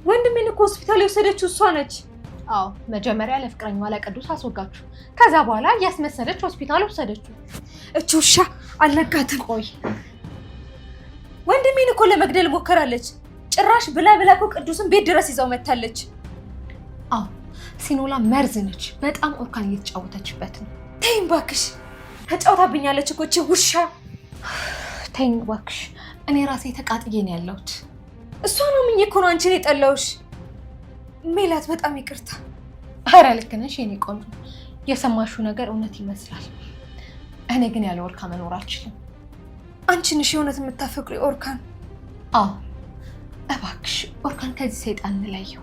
ወንድሜን እኮ ሆስፒታል የወሰደችው እሷ ነች። አዎ መጀመሪያ ለፍቅረኛዋ ለቅዱስ አስወጋችሁ። ከዛ በኋላ ያስመሰለች ሆስፒታል ወሰደችው። እቺ ውሻ አልነጋትም። ቆይ ወንድሜን እኮ ለመግደል ሞከራለች። ጭራሽ ብላ እኮ ቅዱስን ቤት ድረስ ይዛው መታለች። አዎ ሲኖላ መርዝ ነች። በጣም ኦርካን እየተጫወተችበት ነው። ተይኝ እባክሽ፣ ተጫውታብኛለች እኮ እቺ ውሻ። ተይኝ እባክሽ፣ እኔ ራሴ ተቃጥዬ ነው ያለሁት። እሷ ነው ምኝ እኮ ነው አንቺን የጠላሁሽ። ሜላት በጣም ይቅርታ። ኧረ ልክ ነሽ የኔ ቆንጆ፣ የሰማሽው ነገር እውነት ይመስላል። እኔ ግን ያለ ኦርካ መኖር አልችልም። አንቺ ነሽ የእውነት የምታፈቅሪ ኦርካን? አዎ እባክሽ ኦርካን ከዚህ ሰይጣን እንለየው።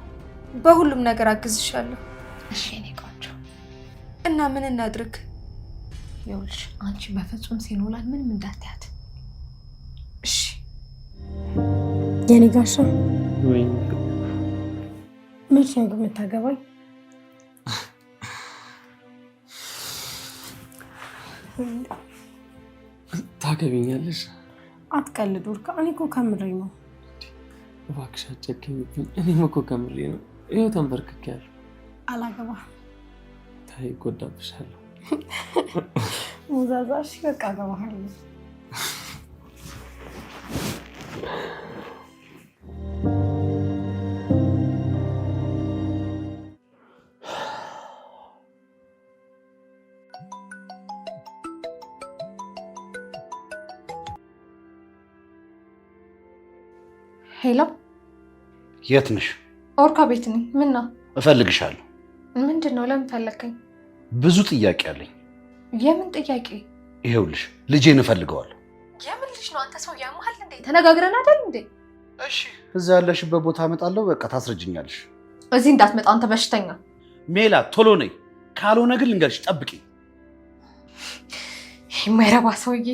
በሁሉም ነገር አግዝሻለሁ። እሺ የኔ ቆንጆ። እና ምን እናድርግ? ይኸውልሽ አንቺ በፍጹም ሲኖላል ምንም እንዳትያት እሺ? የኔ ጋሻ ወይ መቼ ነው የምታገባኝ? ታገቢኛለሽ? አትቀልድ ኦርካ፣ እኔ እኮ ከምሬ ነው። እባክሽ አትጨክኝብኝ። እኔም እኮ ከምሬ ነው። ይኸው ተንበርክኬያለሁ። አላገባም። ታይ እጎዳብሻለሁ። ሙዛዛሽ በቃ አገባሃለሁ። ሄሎ፣ የት ነሽ? ኦርካ ቤት ነኝ። ምን ነው? እፈልግሻለሁ። ምንድን ነው? ለምን ፈለከኝ? ብዙ ጥያቄ አለኝ። የምን ጥያቄ? ይኸውልሽ ልጄን እፈልገዋለሁ። የምን ልጅ ነው? አንተ ሰው ያመሃል እንዴ? ተነጋግረን አይደል እንዴ? እሺ እዛ ያለሽበት ቦታ አመጣለሁ። በቃ ታስረጅኛለሽ። እዚህ እንዳትመጣ አንተ በሽተኛ። ሜላት ቶሎ ነይ፣ ካልሆነ ግን ልንገርሽ ጠብቂ። የማይረባ ሰውዬ።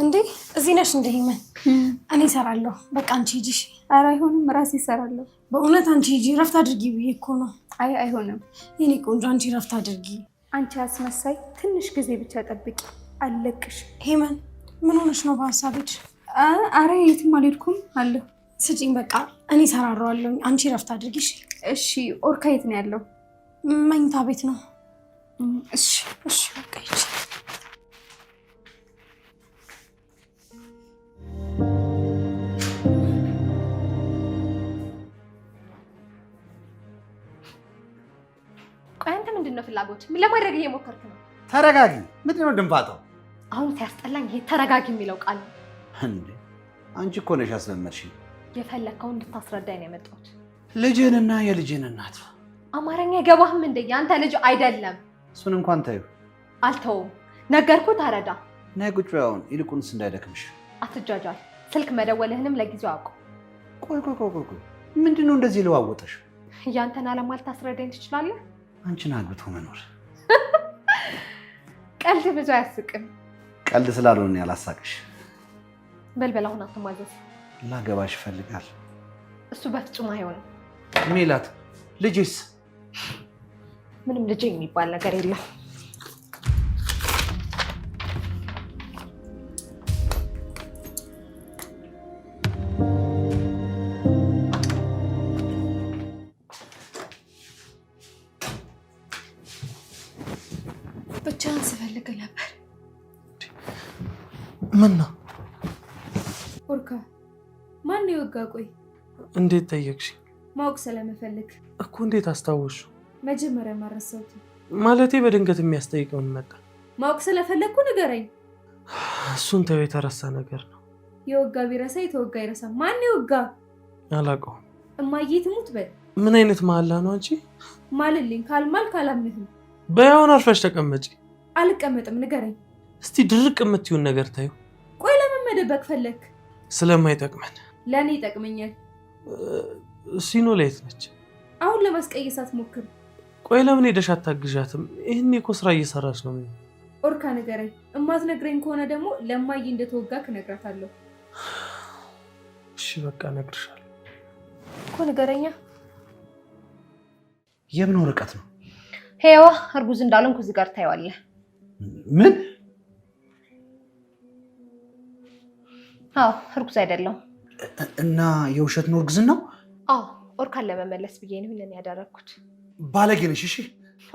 እንዴ እዚህ ነሽ እንዴ? ሂመን እኔ እሰራለሁ። በቃ አንቺ ሂጂ። ኧረ አይሆንም፣ ራሴ እሰራለሁ። በእውነት አንቺ ሂጂ፣ ረፍት አድርጊ ብዬ እኮ ነው። አይ አይሆንም የኔ ቆንጆ፣ አንቺ ረፍት አድርጊ። አንቺ አስመሳይ፣ ትንሽ ጊዜ ብቻ ጠብቂ፣ አለቅሽ። ሂመን ምን ሆነሽ ነው በሀሳብሽ? አረ የትም አልሄድኩም አለሁ። ስጪኝ በቃ እኔ እሰራራለሁ። አንቺ ረፍት አድርጊ። እሺ ኦርካ የት ነው ያለው? መኝታ ቤት ነው። እሺ እሺ በቃ ሂጂ። ቆይ አንተ ምንድነው ፍላጎት? ምን ለማድረግ እየሞከርክ ነው? ተረጋጊ። ምንድነው ድንፋታው? አሁን ሲያስጠላኝ ይሄ ተረጋጊ የሚለው ቃል ነው። እንዴ አንቺ እኮ ነሽ ያስለመድሽኝ። የፈለከውን እንድታስረዳኝ ነው የመጣሁት። ልጄንና የልጄን እናት። አማርኛ አይገባህም እንዴ? ያንተ ልጅ አይደለም። እሱን እንኳን ታዩ። አልተውም። ነገርኩህ፣ ተረዳ። ነይ ቁጭ በይ አሁን፣ ይልቁንስ እንዳይደክምሽ። አትጃጃል። ስልክ መደወልህንም ለጊዜው አውቀው። ቆይ ምንድነው እንደዚህ ለዋወጠሽ? ያንተን ዓላማ ልታስረዳኝ ትችላለህ? አንቺን አግብቶ መኖር ቀልድ ብዙ አያስቅም። ቀልድ ስላልሆነ ያላሳቅሽ። በልበል አሁን አትማዘዝ። ላገባሽ ይፈልጋል። እሱ በፍጹም አይሆንም። ሜላት ልጅስ? ምንም ልጅ የሚባል ነገር የለም። ብቻህን ስፈልግ ነበር። ምን ነው? ኦርካ ማን ነው የወጋ? ቆይ እንዴት ጠየቅሽ? ማወቅ ስለምፈልግ እኮ። እንዴት አስታወሹ? መጀመሪያ ማረሳውት ማለቴ በድንገት የሚያስጠይቀውን መጣ። ማወቅ ስለፈለግኩ ንገረኝ። እሱን ተው፣ የተረሳ ነገር ነው። የወጋ ቢረሳ የተወጋ ይረሳ። ማን የወጋ? አላውቀውም። እማዬ ትሙት በል። ምን አይነት መሀላ ነው አንቺ? ማልልኝ። ካልማልክ አላምንህም። በያውን አርፈሽ ተቀመጪ። አልቀመጥም፣ ንገረኝ። እስቲ ድርቅ የምትይውን ነገር ታዩ። ቆይ ለምን መደበቅ ፈለግ? ስለማይጠቅመን። ለእኔ ይጠቅመኛል። ሲኖ ላይት ነች። አሁን ለማስቀየሳት ሞክር። ቆይ ለምን ሄደሽ አታግዣትም? ይህን እኮ ስራ እየሰራች ነው። ኦርካ ንገረኝ። እማትነግረኝ ከሆነ ደግሞ ለማዬ እንደተወጋክ እነግራታለሁ። እሺ በቃ እነግርሻለሁ እኮ ንገረኛ። የምን ወረቀት ነው? ሄዋ እርጉዝ እንዳልሆንኩ እዚህ ጋር ታየዋለህ። ምን? አዎ እርጉዝ አይደለሁም። እና የውሸት ነው እርግዝናው? አዎ ኦርካን ለመመለስ ብዬ ነው ይሄንን ያደረኩት። ባለጌ ነሽ። እሺ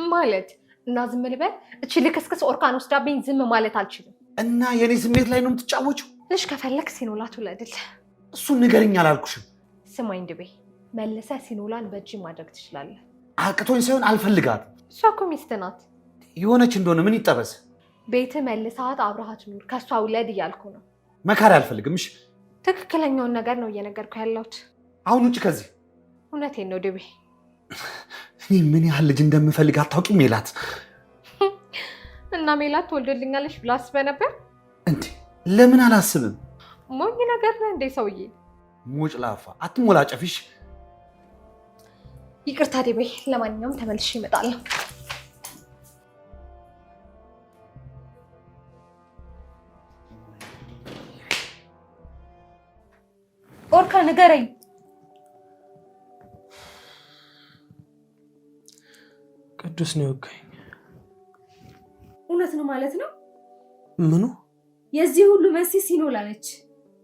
ማለት እና ዝም ልበል? እቺ ልክስክስ ኦርካን ወስዳብኝ ዝም ማለት አልችልም። እና የኔ ስሜት ላይ ነው የምትጫወችው? ልጅ ከፈለክ ሲኖላ ትውለድል። እሱን ንገረኝ አላልኩሽም? ስማኝ ድቤ፣ መልሰህ ሲኖላን በእጅ ማድረግ ትችላለህ። አቅቶኝ ሳይሆን አልፈልጋትም። እሷ እኮ ሚስት ናት። የሆነች እንደሆነ ምን ይጠበስ? ቤትህ መልሰሃት አብረሃት ኑር፣ ከእሷ ውለድ እያልኩ ነው። መካሪ አልፈልግም። እሺ ትክክለኛውን ነገር ነው እየነገርኩ ያለሁት። አሁን ውጭ ከዚህ። እውነቴን ነው ድቤ። እኔ ምን ያህል ልጅ እንደምፈልግ አታውቂም ሜላት። እና ሜላት ትወልድልኛለች ብላ አስበህ ነበር እንዴ? ለምን አላስብም? ሞኝ ነገር ነህ እንዴ ሰውዬ። ሞጭ ላፋ አትሞላጨፊሽ። ይቅርታ ድቤ። ለማንኛውም ተመልሼ እመጣለሁ። ኦርካ ንገረኝ። ቅዱስ ነው የወጋኝ። እውነት ነው ማለት ነው? ምኑ? የዚህ ሁሉ መንስኤ ሲኖላ ነች።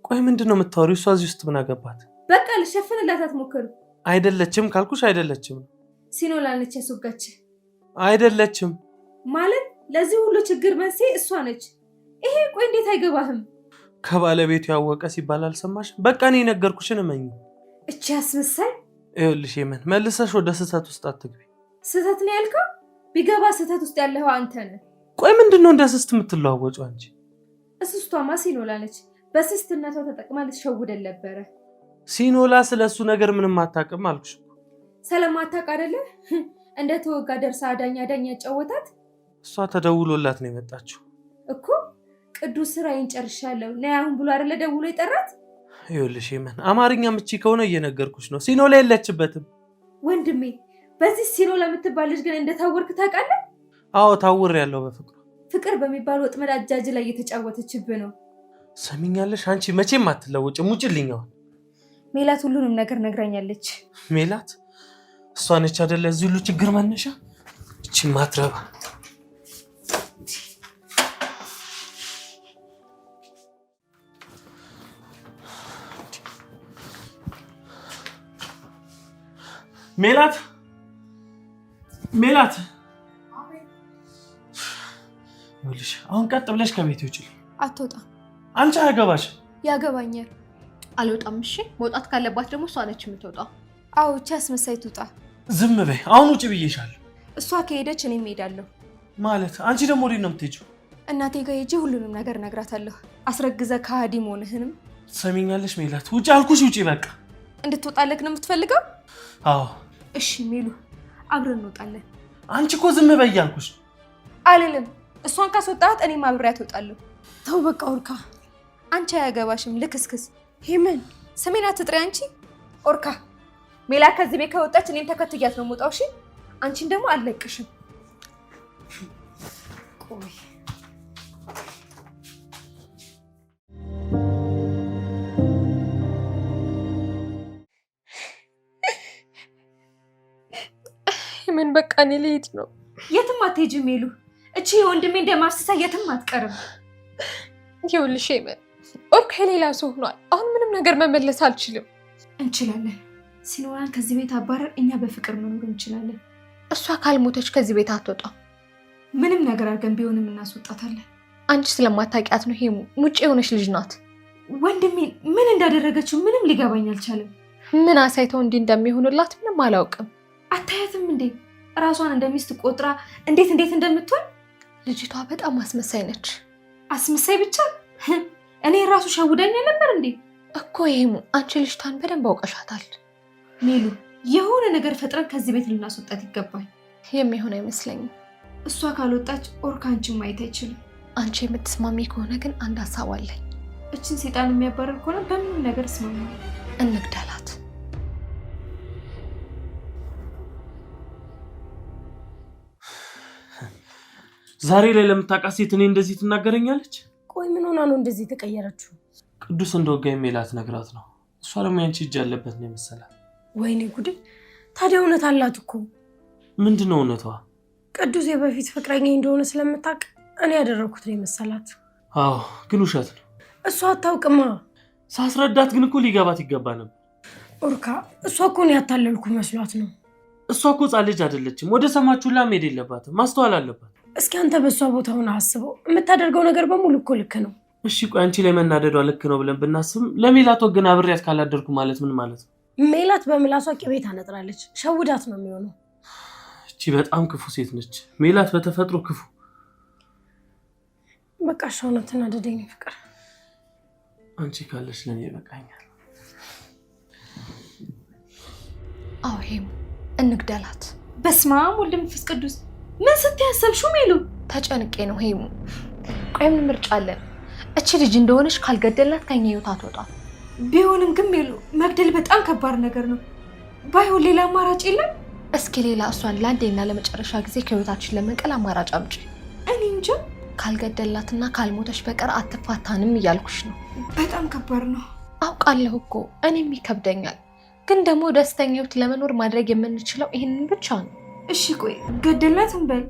ቆይ ምንድን ነው የምታወሪው? እሷ እዚህ ውስጥ ምን አገባት? በቃ ልሸፍንላት አትሞክሩ። አይደለችም ካልኩሽ አይደለችም። ሲኖላ ነች ያስወጋች። አይደለችም ማለት ለዚህ ሁሉ ችግር መንስኤ እሷ ነች። ይሄ ቆይ እንዴት አይገባህም? ከባለቤቱ ያወቀ ሲባል አልሰማሽም? በቃ እኔ የነገርኩሽን እመኝ። እቺ አስመሳይ። ይኸውልሽ የምን መልሰሽ ወደ ስህተት ውስጥ አትግቢ። ስህተት ነው ያልከው? ቢገባ ስህተት ውስጥ ያለኸው አንተ ነህ። ቆይ ምንድን ነው እንደ ስስት የምትለዋወጪው አንቺ? እስስቷማ ሲኖላ ነች። በስስትነቷ ተጠቅማ ልትሸውደን ነበረ። ሲኖላ ስለሱ ነገር ምንም አታውቅም አልኩሽ። ስለማታውቅ አይደለ እንደ ተወጋ ደርሳ አዳኛ ያጫወታት። እሷ ተደውሎላት ነው የመጣችው እኮ። ቅዱስ ስራዬን ጨርሻለሁ ነይ አሁን ብሎ አይደለ ደውሎ የጠራት? ይኸውልሽ የምን አማርኛ ምቺ ከሆነ እየነገርኩሽ ነው። ሲኖላ የለችበትም ወንድሜ። በዚህ ሲኖላ የምትባል ልጅ ግን እንደታወርክ ታውቃለህ? አዎ ታውሬያለሁ። በፍቅሩ ፍቅር በሚባል ወጥመድ አጃጅ ላይ እየተጫወተችብህ ነው። ሰሚኛለሽ? አንቺ መቼም አትለውጭም። ውጭልኛው። ሜላት ሁሉንም ነገር ነግራኛለች። ሜላት? እሷ ነች አይደለ እዚህ ሁሉ ችግር መነሻ? እቺ ማትረባ። ሜላት ሜላት፣ ይኸውልሽ አሁን ቀጥ ብለሽ ከቤት ውጪ። አትወጣም። አንቺ አያገባሽ። ያገባኛል። አልወጣም። እሺ መውጣት ካለባት ደግሞ እሷ ነች የምትወጣው። አዎ እቺ አስመሳይ ትውጣ። ዝም በይ። አሁን ውጪ ብዬሻለሁ። እሷ ከሄደች እኔም እሄዳለሁ። ማለት አንቺ ደግሞ ወዴት ነው የምትሄጂው? እናቴ ጋር ሄጄ ሁሉንም ነገር እነግራታለሁ። አስረግዘ ከሃዲ መሆንህንም። ትሰሚኛለሽ ሜላት? ውጪ አልኩሽ፣ ውጪ በቃ። እንድትወጣለክ ነው የምትፈልገው? አዎ። እሺ ሚሉ አብረን እንወጣለን። አንቺ እኮ ዝም በይ አልኩሽ። አልልም። እሷን ካስወጣት እኔም አብሬያት እወጣለሁ። ተው በቃ ኦርካ፣ አንቺ አያገባሽም ልክስክስ። ሄመን ስሜን አትጥሪ አንቺ። ኦርካ ሜላት ከዚህ ቤት ከወጣች እኔም ተከትያት ነው የምወጣው። እሺ አንቺን ደግሞ አልለቅሽም። ቆይ ሄመን በቃ እኔ ልሄድ ነው። የትም አትሄጂም ሜሉ። እቺ የወንድሜ እንደማፍሰሳ የትም አትቀርም። ይኸውልሽ ሄመን ኦርካ ሌላ ሰው ሆኗል። አሁን ምንም ነገር መመለስ አልችልም። እንችላለን። ሲኖላን ከዚህ ቤት አባረር፣ እኛ በፍቅር መኖር እንችላለን። እሷ ካልሞተች ከዚህ ቤት አትወጣም። ምንም ነገር አድርገን ቢሆንም እናስወጣታለን። አንቺ ስለማታውቂያት ነው። ሄሙ ሙጭ የሆነች ልጅ ናት። ወንድሜ ምን እንዳደረገችው ምንም ሊገባኝ አልቻለም። ምን አሳይተው እንዲህ እንደሚሆንላት ምንም አላውቅም። አታያትም እንዴ ራሷን እንደሚስት ቆጥራ እንዴት እንደምትሆን? ልጅቷ በጣም አስመሳይ ነች። አስመሳይ ብቻ እኔ ራሱ ሸውዳኛ ነበር እንዴ እኮ። ሄሙ አንቺ ልጅቷን በደንብ አውቀሻታል። ሜሉ የሆነ ነገር ፈጥረን ከዚህ ቤት ልናስወጣት ይገባል። የሚሆን አይመስለኝም። እሷ ካልወጣች ኦርካ አንቺን ማየት አይችልም። አንቺ የምትስማሚ ከሆነ ግን አንድ ሀሳብ አለኝ። እችን ሴጣን የሚያባረር ከሆነ በምንም ነገር እስማማለሁ። እንግደላት። ዛሬ ላይ ለምታውቃት ሴት እኔ እንደዚህ ትናገረኛለች? ቆይ ምን ሆና ነው እንደዚህ የተቀየረችው? ቅዱስ እንደወጋኝ ሜላት ነግራት ነው። እሷ ደግሞ ያንቺ እጅ ያለበት ነው የመሰላት። ወይኔ ጉዴ! ታዲያ እውነት አላት እኮ። ምንድነው እውነቷ? ቅዱስ የበፊት ፍቅረኛ እንደሆነ ስለምታውቅ እኔ ያደረኩት ነው የመሰላት። አዎ ግን ውሸት ነው። እሷ አታውቅማ። ሳስረዳት ግን እኮ ሊገባት ይገባ ነበር። ኦርካ እሷ እኮ ነው ያታለልኩ መስሏት ነው። እሷ እኮ ሕፃን ልጅ አይደለችም። ወደ ሰማችሁላ መሄድ የለባትም። ማስተዋል አለባት። እስኪ አንተ በእሷ ቦታ ሆነ አስበው። የምታደርገው ነገር በሙሉ እኮ ልክ ነው። እሺ ቆይ አንቺ ላይ መናደዷ ልክ ነው ብለን ብናስብም ለሜላት ወገን አብሬያት ካላደርኩ ማለት ምን ማለት ነው? ሜላት በምላሷ ቅቤ ታነጥራለች። ሸውዳት ነው የሚሆነው። እቺ በጣም ክፉ ሴት ነች። ሜላት በተፈጥሮ ክፉ። በቃ ሻውና ተናደደኝ ፍቅር። አንቺ ካለሽ ለኔ ይበቃኛል። አዎ ሄም እንግደላት። በስመ አብ ወወልድ ወመንፈስ ቅዱስ። ምን ስትያሰብሽው ሜሉ? ተጨንቄ ነው ሄሙ። ቆይ ምን ምርጫ አለን? እቺ ልጅ እንደሆነች ካልገደልናት ከኛ ህይወት አትወጣም። ቢሆንም ግን ሜሉ መግደል በጣም ከባድ ነገር ነው። ባይሆን ሌላ አማራጭ የለም? እስኪ ሌላ እሷን ለአንዴና ለመጨረሻ ጊዜ ከህይወታችን ለመንቀል አማራጭ አምጪ። እኔ እንጃ። ካልገደልናትና ካልሞተች በቀር አትፋታንም እያልኩሽ ነው። በጣም ከባድ ነው አውቃለሁ እኮ እኔም ይከብደኛል። ግን ደግሞ ደስተኛ ህይወት ለመኖር ማድረግ የምንችለው ይሄንን ብቻ ነው። እሺ ቆይ ገደልናት እንበል።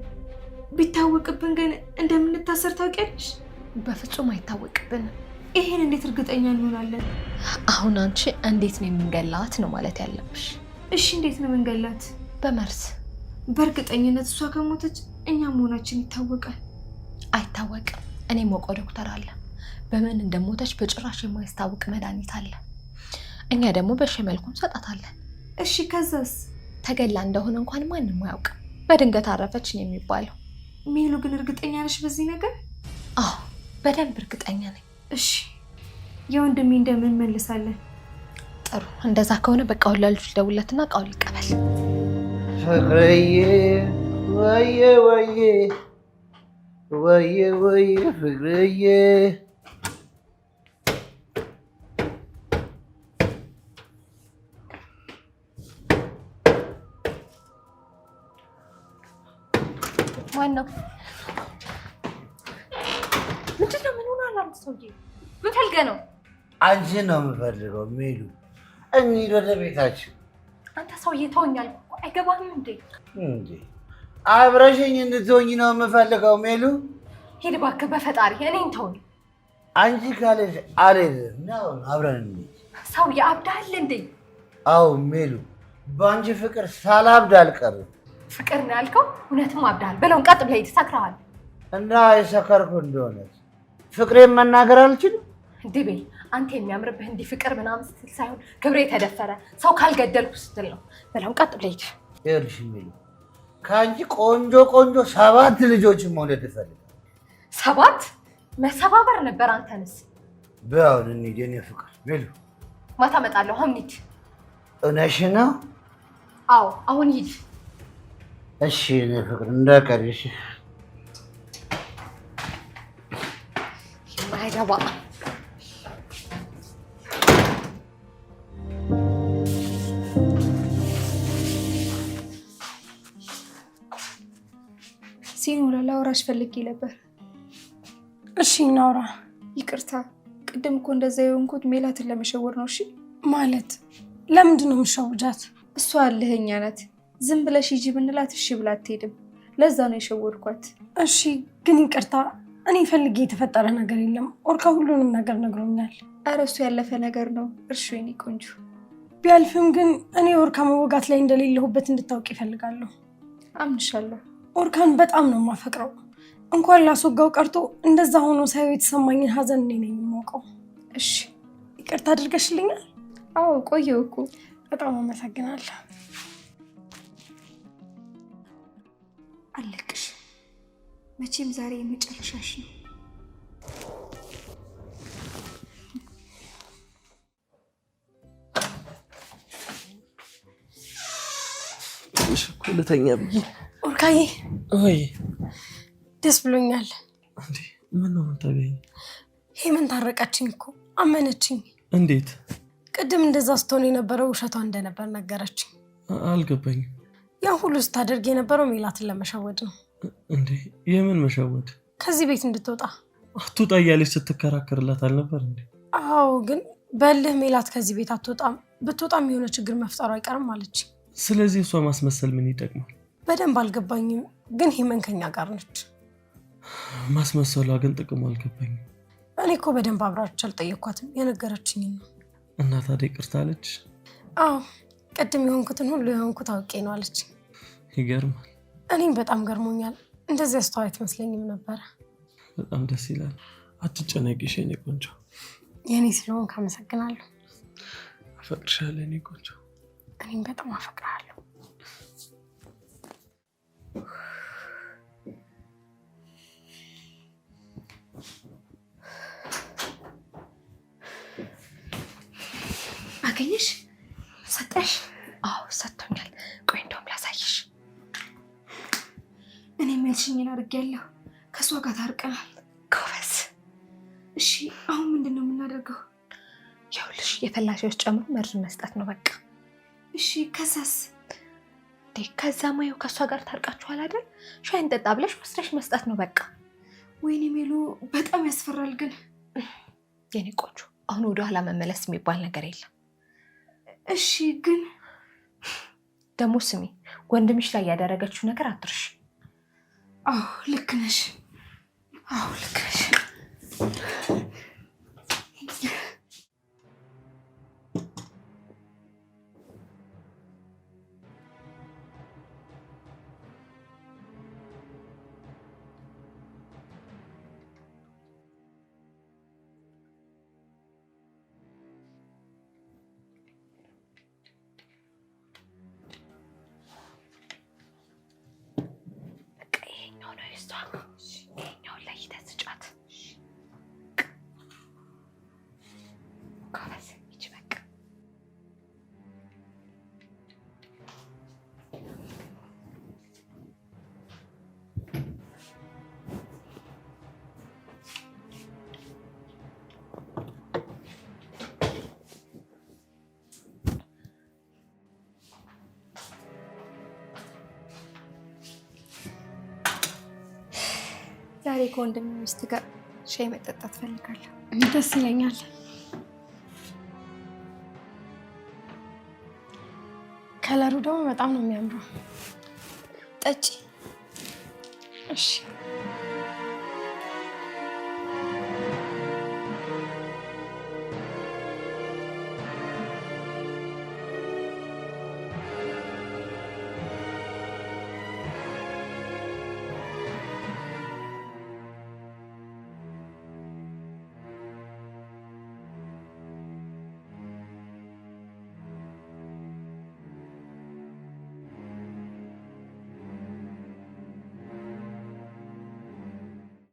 ቢታወቅብን ግን እንደምንታሰር ታውቂያለሽ? በፍጹም አይታወቅብንም። ይሄን እንዴት እርግጠኛ እንሆናለን? አሁን አንቺ እንዴት ነው የምንገላት ነው ማለት ያለብሽ። እሺ እንዴት ነው የምንገላት? በመርዝ። በእርግጠኝነት እሷ ከሞተች እኛ መሆናችን ይታወቃል። አይታወቅም። እኔ የማውቀው ዶክተር አለ። በምን እንደሞተች በጭራሽ የማያስታውቅ መድኃኒት አለ። እኛ ደግሞ በሺህ መልኩ እንሰጣታለን። እሺ ከዛስ? ተገላ እንደሆነ እንኳን ማንም አያውቅም። በድንገት አረፈች ነው የሚባለው። ሜሉ ግን እርግጠኛ ነሽ በዚህ ነገር? አዎ በደንብ እርግጠኛ ነኝ። እሺ የወንድሜ እንደምን መልሳለን? ጥሩ እንደዛ ከሆነ በቃ ለልጁ ደውለትና ቃል ይቀበል። ፍቅርዬ ወዬ ወዬ ወዬ ወዬ ፍቅርዬ ማን ነው? ምንድነው? ምን ሆናል? አንተ ሰውዬ ምን ፈልገህ ነው? አንቺ ነው የምፈልገው ሜሉ። እንሂድ ወደ ቤታችን። አንተ ሰውዬ ተወኛል። አይገባህም እንዴ? አብረሽኝ እንድትሆኝ ነው የምፈልገው ሜሉ። ሂድ እባክህ በፈጣሪ እኔን ተውኝ። አንቺ ካለሽ አልሄድም ነው። አብረን እንሂድ። ሰውዬ አብዳሃል እንዴ? አዎ ሜሉ፣ በአንቺ ፍቅር ሳላብድ አልቀርም። ፍቅር ነው ያልከው? እውነትም አብዳሃል። በለውን ቀጥ ብለህ ሂድ። ሰክረሃል። እና የሰከርኩ እንደሆነ ፍቅሬን መናገር አልችልም? እንዲህ በይ። አንተ የሚያምርብህ እንዲህ ፍቅር ምናምን ስትል ሳይሆን ክብሬ ተደፈረ ሰው ካልገደልኩ ስትል ነው። በለውን ቀጥ ብለህ ሂድ። ይኸውልሽ ሜሉ፣ ከአንቺ ቆንጆ ቆንጆ 7 ልጆችን መውለድ እፈልጋለሁ። 7? መሰባበር ነበር። አንተንስ? በያውን እንሂድ የኔ ፍቅር ሜሉ። ማታ እመጣለሁ። አሁን ሂድ። እውነትሽ ነው? አዎ አሁን ሂድ። እሺ የኔ ፍቅር እንዳቀርሽ። የማይገባ ሲኖላ ላውራሽ ፈልጌ ነበር። እሺ እናውራ። ይቅርታ ቅድም እኮ እንደዛ የሆንኩት ሜላትን ለመሸወር ነው። እሺ ማለት ለምንድን ነው የምትሸውጃት? እሷ አለህኛ ናት። ዝም ብለሽ ሂጂ ብንላት እሺ ብላ አትሄድም። ለዛ ነው የሸወርኳት። እሺ ግን ይቅርታ፣ እኔ ፈልጌ የተፈጠረ ነገር የለም። ኦርካ ሁሉንም ነገር ነግሮኛል። ኧረ እሱ ያለፈ ነገር ነው። እርሹ የኔ ቆንጆ። ቢያልፍም ግን እኔ ኦርካ መወጋት ላይ እንደሌለሁበት እንድታውቅ ይፈልጋለሁ። አምንሻለሁ። ኦርካን በጣም ነው የማፈቅረው። እንኳን ላስወጋው ቀርቶ እንደዛ ሆኖ ሳይው የተሰማኝን ሀዘን እኔ ነኝ የማውቀው። እሺ ይቅርታ አድርገሽልኛል? አዎ ቆየሁ እኮ። በጣም አመሰግናለሁ። አለቅሽ። መቼም ዛሬ የመጨረሻሽ ነው። ሸኮለተኛ ብዬ ኦርካዬ። ወይ ደስ ብሎኛል። እንዴ ምን ነው ታገኝ? ሄመን ታረቀችኝ እኮ አመነችኝ። እንዴት? ቅድም እንደዛ ስትሆን የነበረው ውሸቷ እንደነበር ነገረችኝ። አልገባኝም። ያ ሁሉ ስታደርግ የነበረው ሜላትን ለመሸወድ ነው። እንዴ የምን መሸወድ? ከዚህ ቤት እንድትወጣ። አትወጣ እያለች ስትከራከርላት አልነበር እንዴ? አዎ ግን በልህ ሜላት ከዚህ ቤት አትወጣም፣ ብትወጣም የሆነ ችግር መፍጠሩ አይቀርም አለች። ስለዚህ እሷ ማስመሰል ምን ይጠቅማል? በደንብ አልገባኝም፣ ግን ሄመን ከኛ ጋር ነች። ማስመሰሏ ግን ጥቅሙ አልገባኝም። እኔ እኮ በደንብ አብራች አልጠየኳትም፣ የነገረችኝ ነው። እና ታዲያ ይቅርታ አለች? አዎ ቅድም የሆንኩትን ሁሉ የሆንኩት አውቄ ነው አለች። ይገርማል። እኔም በጣም ገርሞኛል። እንደዚህ አስተዋይ አትመስለኝም ነበረ። በጣም ደስ ይላል። አትጨነቂሽ የኔ ቆንጆ። የኔ ስለሆንክ አመሰግናለሁ። አፈቅርሻለሁ የኔ ቆንጆ። እኔም በጣም አፈቅርሃለሁ። አገኘሽ? ሰጠሽ? አዎ ሰጥቶኛል። ቆይ እንደውም ላሳይሽ። እኔ የምልሽኝን አድርጌያለሁ። ከእሷ ጋር ታርቀናል። ጎበዝ። እሺ አሁን ምንድን ነው የምናደርገው? ይኸውልሽ የፈላሾች ጨምሮ መርዝ መስጠት ነው በቃ። እሺ ከዛስ? ከዛ ማየው ከእሷ ጋር ታርቃችኋል አይደል? ሻይ እንጠጣ ብለሽ ወስደሽ መስጠት ነው በቃ። ወይኔ ሜሉ በጣም ያስፈራል። ግን የኔ ቆንጆ አሁን ወደኋላ መመለስ የሚባል ነገር የለም። እሺ ግን ደግሞ ስሚ፣ ወንድምሽ ላይ ያደረገችው ነገር አትርሽ። አዎ ልክ ነሽ። አዎ ልክ ነሽ። ይሄኛውን ለይተህ ስጫት። ጎበዝ። ይቺ በቃ ዛሬ ከወንድም ሚስት ጋር ሻይ መጠጣት ፈልጋለሁ። ደስ ይለኛል። ከለሩ ደግሞ በጣም ነው የሚያምረው። ጠጪ። እሺ